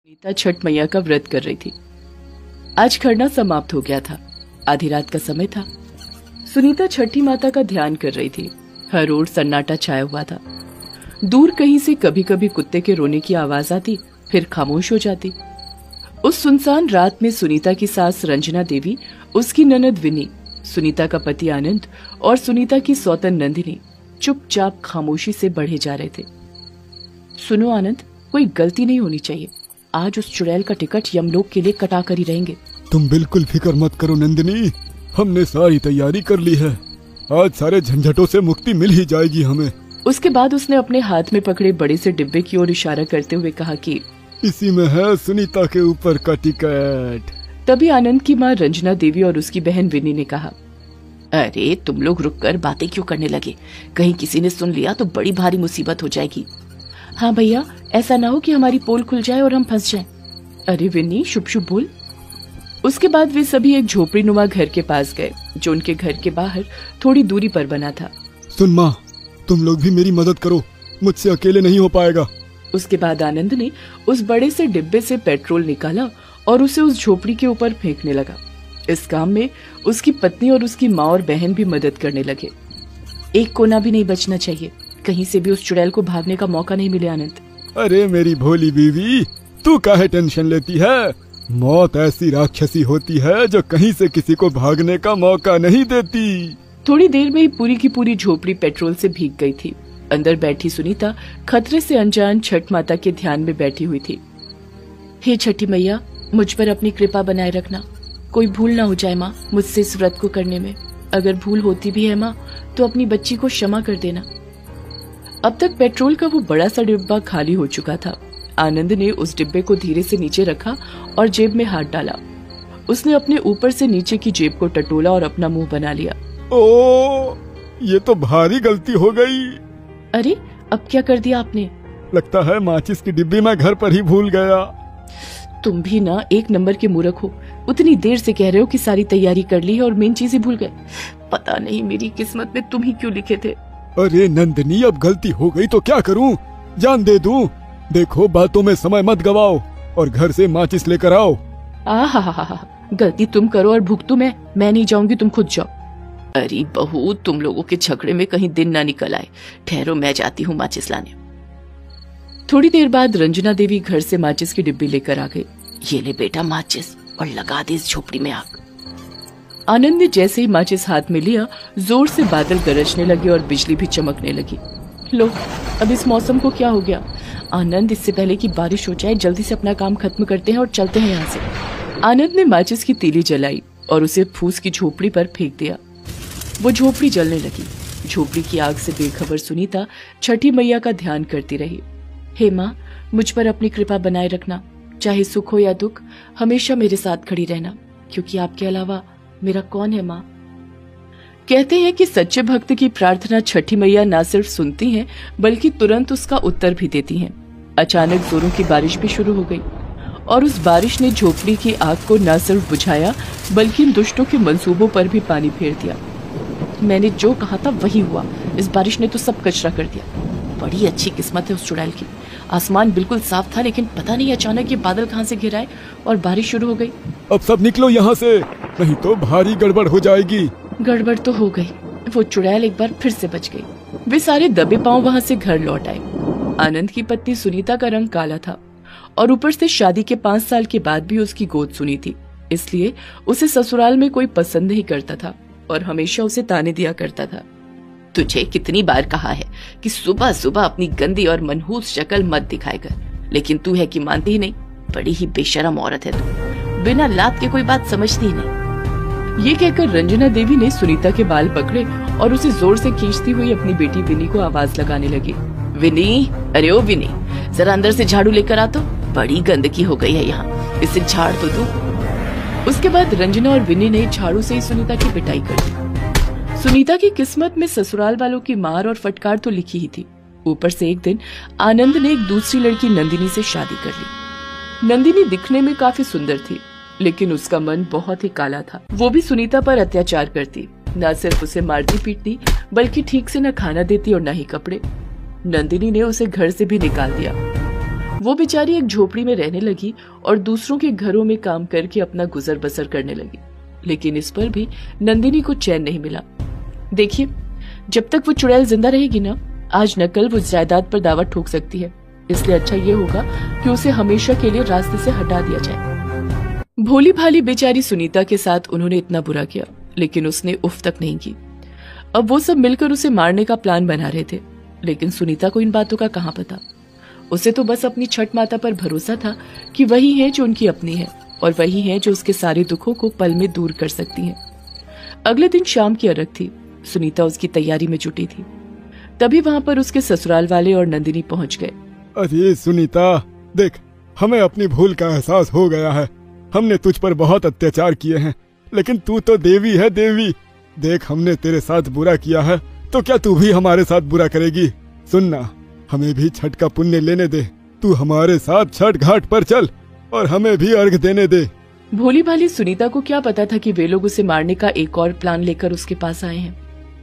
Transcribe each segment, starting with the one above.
सुनीता छठ मैया का व्रत कर रही थी। आज खरना समाप्त हो गया था। आधी रात का समय था। सुनीता छठी माता का ध्यान कर रही थी। हर ओर सन्नाटा छाया हुआ था। दूर कहीं से कभी कभी कुत्ते के रोने की आवाज आती, फिर खामोश हो जाती। उस सुनसान रात में सुनीता की सास रंजना देवी, उसकी ननद विनी, सुनीता का पति आनंद और सुनीता की सौतन नंदिनी चुपचाप खामोशी से बढ़े जा रहे थे। सुनो आनंद, कोई गलती नहीं होनी चाहिए। आज उस चुड़ैल का टिकट यमलोक के लिए कटा कर ही रहेंगे। तुम बिल्कुल फिक्र मत करो नंदिनी, हमने सारी तैयारी कर ली है। आज सारे झंझटों से मुक्ति मिल ही जाएगी हमें। उसके बाद उसने अपने हाथ में पकड़े बड़े से डिब्बे की ओर इशारा करते हुए कहा कि इसी में है सुनीता के ऊपर का टिकट। तभी आनंद की माँ रंजना देवी और उसकी बहन विनी ने कहा, अरे तुम लोग रुककर बातें क्यों करने लगे? कहीं किसी ने सुन लिया तो बड़ी भारी मुसीबत हो जाएगी। हाँ भैया, ऐसा ना हो कि हमारी पोल खुल जाए और हम फंस जाएं। अरे विनी, शुभ शुभ बोल। उसके बाद वे सभी एक झोपड़ी नुमा घर के पास गए, जो उनके घर के बाहर थोड़ी दूरी पर बना था। सुन माँ, तुम लोग भी मेरी मदद करो, मुझसे अकेले नहीं हो पाएगा। उसके बाद आनंद ने उस बड़े से डिब्बे से पेट्रोल निकाला और उसे उस झोपड़ी के ऊपर फेंकने लगा। इस काम में उसकी पत्नी और उसकी माँ और बहन भी मदद करने लगे। एक कोना भी नहीं बचना चाहिए, कहीं से भी उस चुड़ैल को भागने का मौका नहीं मिले। आनंद, अरे मेरी भोली बीवी, तू काहे टेंशन लेती है? मौत ऐसी राक्षसी होती है जो कहीं से किसी को भागने का मौका नहीं देती। थोड़ी देर में ही पूरी की पूरी झोपड़ी पेट्रोल से भीग गई थी। अंदर बैठी सुनीता खतरे से अनजान छठ माता के ध्यान में बैठी हुई थी। हे छठी मैया, मुझ पर अपनी कृपा बनाए रखना। कोई भूल ना हो जाए माँ मुझसे इस व्रत को करने में। अगर भूल होती भी है माँ, तो अपनी बच्ची को क्षमा कर देना। अब तक पेट्रोल का वो बड़ा सा डिब्बा खाली हो चुका था। आनंद ने उस डिब्बे को धीरे से नीचे रखा और जेब में हाथ डाला। उसने अपने ऊपर से नीचे की जेब को टटोला और अपना मुंह बना लिया। ओ, ये तो भारी गलती हो गई। अरे, अब क्या कर दिया आपने? लगता है माचिस की डिब्बी मैं घर पर ही भूल गया। तुम भी ना एक नंबर के मूर्ख हो। उतनी देर से कह रहे हो कि सारी तैयारी कर ली है और मेन चीज ही भूल गए। पता नहीं मेरी किस्मत में तुम ही क्यों लिखे थे। अरे नंदिनी, अब गलती हो गई तो क्या करूं? जान दे दूं? देखो, बातों में समय मत गवाओ और घर से माचिस लेकर आओ। आहा, गलती तुम करो और भुगतू मैं नहीं जाऊंगी, तुम खुद जाओ। अरे बहू, तुम लोगों के झगड़े में कहीं दिन ना निकल आए। ठहरो, मैं जाती हूँ माचिस लाने। थोड़ी देर बाद रंजना देवी घर से माचिस की डिब्बी लेकर आ गई। ये ले बेटा माचिस और लगा दे इस झोपड़ी में आग। आनंद ने जैसे ही माचिस हाथ में लिया, जोर से बादल गरजने लगे और बिजली भी चमकने लगी। लो, अब इस मौसम को क्या हो गया? आनंद, इससे पहले कि बारिश हो जाए जल्दी से अपना काम खत्म करते हैं और चलते हैं यहाँ से। आनंद ने माचिस की तीली जलाई और उसे फूस की झोपड़ी पर फेंक दिया। वो झोपड़ी जलने लगी। झोपड़ी की आग से बेखबर सुनीता छठी मैया का ध्यान करती रही। हे माँ, मुझ पर अपनी कृपा बनाए रखना। चाहे सुख हो या दुख, हमेशा मेरे साथ खड़ी रहना, क्योंकि आपके अलावा मेरा कौन है माँ? कहते हैं कि सच्चे भक्त की प्रार्थना छठी मैया न सिर्फ सुनती हैं, बल्कि तुरंत उसका उत्तर भी देती हैं। अचानक जोरों की बारिश भी शुरू हो गई और उस बारिश ने झोपड़ी की आग को न सिर्फ बुझाया, बल्कि इन दुष्टों के मंसूबों पर भी पानी फेर दिया। मैंने जो कहा था वही हुआ। इस बारिश ने तो सब कचरा कर दिया। बड़ी अच्छी किस्मत है उस चुड़ैल की। आसमान बिल्कुल साफ था, लेकिन पता नहीं अचानक ये बादल कहाँ से घिर आए और बारिश शुरू हो गई। अब सब निकलो यहाँ से, नहीं तो भारी गड़बड़ हो जाएगी। गड़बड़ तो हो गई। वो चुड़ैल एक बार फिर से बच गई। वे सारे दबे पांव वहाँ से घर लौट आए। आनंद की पत्नी सुनीता का रंग काला था और ऊपर से शादी के 5 साल के बाद भी उसकी गोद सुनी थी, इसलिए उसे ससुराल में कोई पसंद नहीं करता था और हमेशा उसे ताने दिया करता था। तुझे कितनी बार कहा है कि सुबह सुबह अपनी गंदी और मनहूस शक्ल मत दिखाया कर, लेकिन तू है कि मानती ही नहीं। बड़ी ही बेशरम औरत है तू, बिना लात के कोई बात समझती ही नहीं। ये कहकर रंजना देवी ने सुनीता के बाल पकड़े और उसे जोर से खींचती हुई अपनी बेटी विनी को आवाज लगाने लगी। विनी, अरे ओ विनी, जरा अंदर से झाड़ू लेकर आ तो। बड़ी गंदगी हो गई है यहाँ, इसे झाड़ तो दो। उसके बाद रंजना और विनी ने झाड़ू से ही सुनीता की पिटाई कर दी। सुनीता की किस्मत में ससुराल वालों की मार और फटकार तो लिखी ही थी। ऊपर से एक दिन आनंद ने एक दूसरी लड़की नंदिनी से शादी कर ली। नंदिनी दिखने में काफी सुंदर थी, लेकिन उसका मन बहुत ही काला था। वो भी सुनीता पर अत्याचार करती, न सिर्फ उसे मारती पीटती, बल्कि ठीक से न खाना देती और न ही कपड़े। नंदिनी ने उसे घर से भी निकाल दिया। वो बेचारी एक झोपड़ी में रहने लगी और दूसरों के घरों में काम करके अपना गुजर बसर करने लगी। लेकिन इस पर भी नंदिनी को चैन नहीं मिला। देखिए, जब तक वो चुड़ैल जिंदा रहेगी ना, आज न कल वो जायदाद पर दावा ठोक सकती है। इसलिए अच्छा ये होगा कि उसे हमेशा के लिए रास्ते से हटा दिया जाए। भोली भाली बेचारी सुनीता के साथ उन्होंने इतना बुरा किया, लेकिन उसने उफ तक नहीं की। अब वो सब मिलकर उसे मारने का प्लान बना रहे थे, लेकिन सुनीता को इन बातों का कहाँ पता। उसे तो बस अपनी छठ माता पर भरोसा था कि वही है जो उनकी अपनी है और वही है जो उसके सारे दुखों को पल में दूर कर सकती है। अगले दिन शाम की अरग थी। सुनीता उसकी तैयारी में जुटी थी। तभी वहां पर उसके ससुराल वाले और नंदिनी पहुंच गए। अरे सुनीता, देख, हमें अपनी भूल का एहसास हो गया है। हमने तुझ पर बहुत अत्याचार किए हैं, लेकिन तू तो देवी है, देवी। देख, हमने तेरे साथ बुरा किया है, तो क्या तू भी हमारे साथ बुरा करेगी? सुनना, हमें भी छठ का पुण्य लेने दे। तू हमारे साथ छठ घाट पर चल और हमें भी अर्घ देने दे। भोली भाली सुनीता को क्या पता था कि वे लोग उसे मारने का एक और प्लान लेकर उसके पास आए हैं।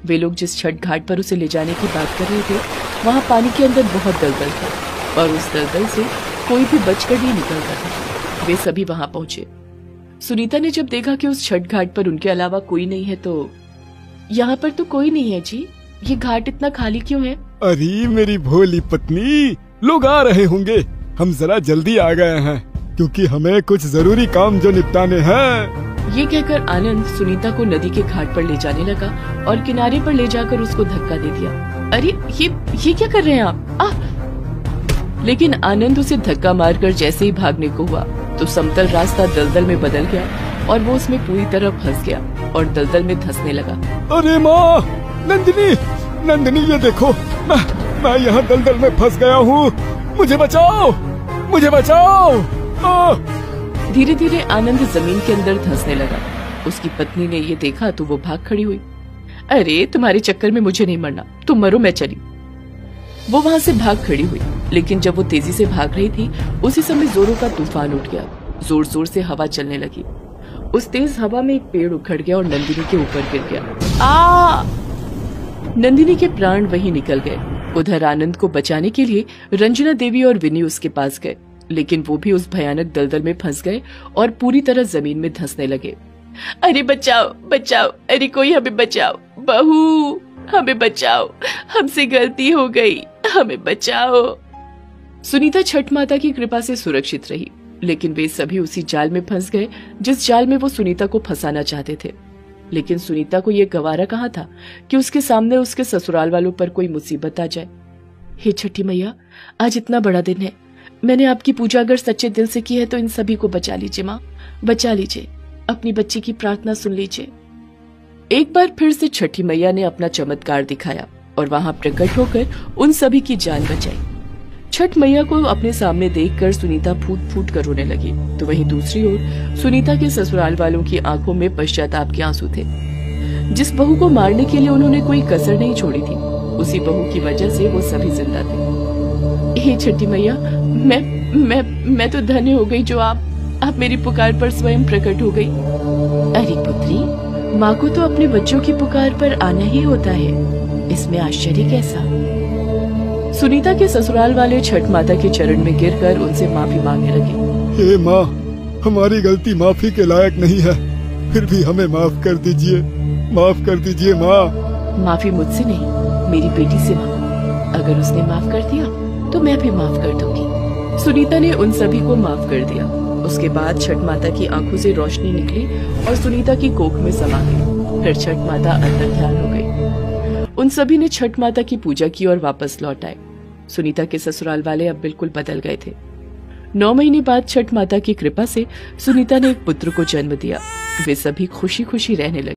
वे लोग जिस छठ घाट पर उसे ले जाने की बात कर रहे थे, वहाँ पानी के अंदर बहुत दलदल था और उस दलदल से कोई भी बचकर नहीं निकलता था। वे सभी वहाँ पहुंचे। सुनीता ने जब देखा कि उस छठ घाट पर उनके अलावा कोई नहीं है तो, यहाँ पर तो कोई नहीं है जी, ये घाट इतना खाली क्यों है? अरे मेरी भोली पत्नी, लोग आ रहे होंगे। हम जरा जल्दी आ गए हैं क्योंकि हमें कुछ जरूरी काम जो निपटाने हैं। ये कहकर आनंद सुनीता को नदी के घाट पर ले जाने लगा और किनारे पर ले जाकर उसको धक्का दे दिया। अरे ये क्या कर रहे हैं आप? लेकिन आनंद उसे धक्का मारकर जैसे ही भागने को हुआ तो समतल रास्ता दलदल में बदल गया और वो उसमें पूरी तरह फंस गया और दलदल में धंसने लगा। अरे माँ, नंदिनी, नंदिनी, ये देखो, मैं यहाँ दलदल में फंस गया हूँ। मुझे बचाओ, मुझे बचाओ। धीरे धीरे आनंद जमीन के अंदर धंसने लगा। उसकी पत्नी ने ये देखा तो वो भाग खड़ी हुई। अरे तुम्हारे चक्कर में मुझे नहीं मरना, तुम मरो, मैं चली। वो वहाँ से भाग खड़ी हुई, लेकिन जब वो तेजी से भाग रही थी उसी समय जोरों का तूफान उठ गया। जोर जोर से हवा चलने लगी। उस तेज हवा में एक पेड़ उखड़ गया और नंदिनी के ऊपर गिर गया। नंदिनी के प्राण वहीं निकल गए। उधर आनंद को बचाने के लिए रंजना देवी और विनी उसके पास गए, लेकिन वो भी उस भयानक दलदल में फंस गए और पूरी तरह जमीन में धंसने लगे। अरे बचाओ, बचाओ, अरे कोई हमें बचाओ, बहू हमें बचाओ, हमसे गलती हो गई, हमें बचाओ। सुनीता छठ माता की कृपा से सुरक्षित रही, लेकिन वे सभी उसी जाल में फंस गए जिस जाल में वो सुनीता को फंसाना चाहते थे। लेकिन सुनीता को यह गवारा कहाँ था कि उसके सामने उसके ससुराल वालों पर कोई मुसीबत आ जाए। हे छठी मैया, आज इतना बड़ा दिन है, मैंने आपकी पूजा अगर सच्चे दिल से की है तो इन सभी को बचा लीजिए माँ, बचा लीजिए, अपनी बच्ची की प्रार्थना सुन लीजिए। एक बार फिर से छठी मैया ने अपना चमत्कार दिखाया और वहां प्रकट होकर उन सभी की जान बचाई। छठ मैया को अपने सामने देखकर सुनीता फूट फूट कर रोने लगी, तो वहीं दूसरी ओर सुनीता के ससुराल वालों की आंखों में पश्चाताप के आंसू थे। जिस बहू को मारने के लिए उन्होंने कोई कसर नहीं छोड़ी थी, उसी बहू की वजह से वो सभी जिंदा थे। हे छठी मैया, मैं तो धन्य हो गई जो आप मेरी पुकार पर स्वयं प्रकट हो गई। अरे पुत्री, माँ को तो अपने बच्चों की पुकार पर आना ही होता है, इसमें आश्चर्य कैसा? सुनीता के ससुराल वाले छठ माता के चरण में गिरकर उनसे माफी मांगने लगे। हे माँ, हमारी गलती माफी के लायक नहीं है, फिर भी हमें माफ कर दीजिए, माफ कर दीजिए माँ। माफी मुझसे नहीं, मेरी बेटी से मांगो, अगर उसने माफ कर दिया तो मैं भी माफ कर दूंगी। सुनीता ने उन सभी को माफ कर दिया। उसके बाद छठ माता की आंखों से रोशनी निकली और सुनीता की कोख में समा गई। फिर छठ माता अंतर ध्यान हो गई। उन सभी ने छठ माता की पूजा की और वापस लौट आए। सुनीता के ससुराल वाले अब बिल्कुल बदल गए थे। 9 महीने बाद छठ माता की कृपा से सुनीता ने एक पुत्र को जन्म दिया। वे सभी खुशी खुशी रहने लगे।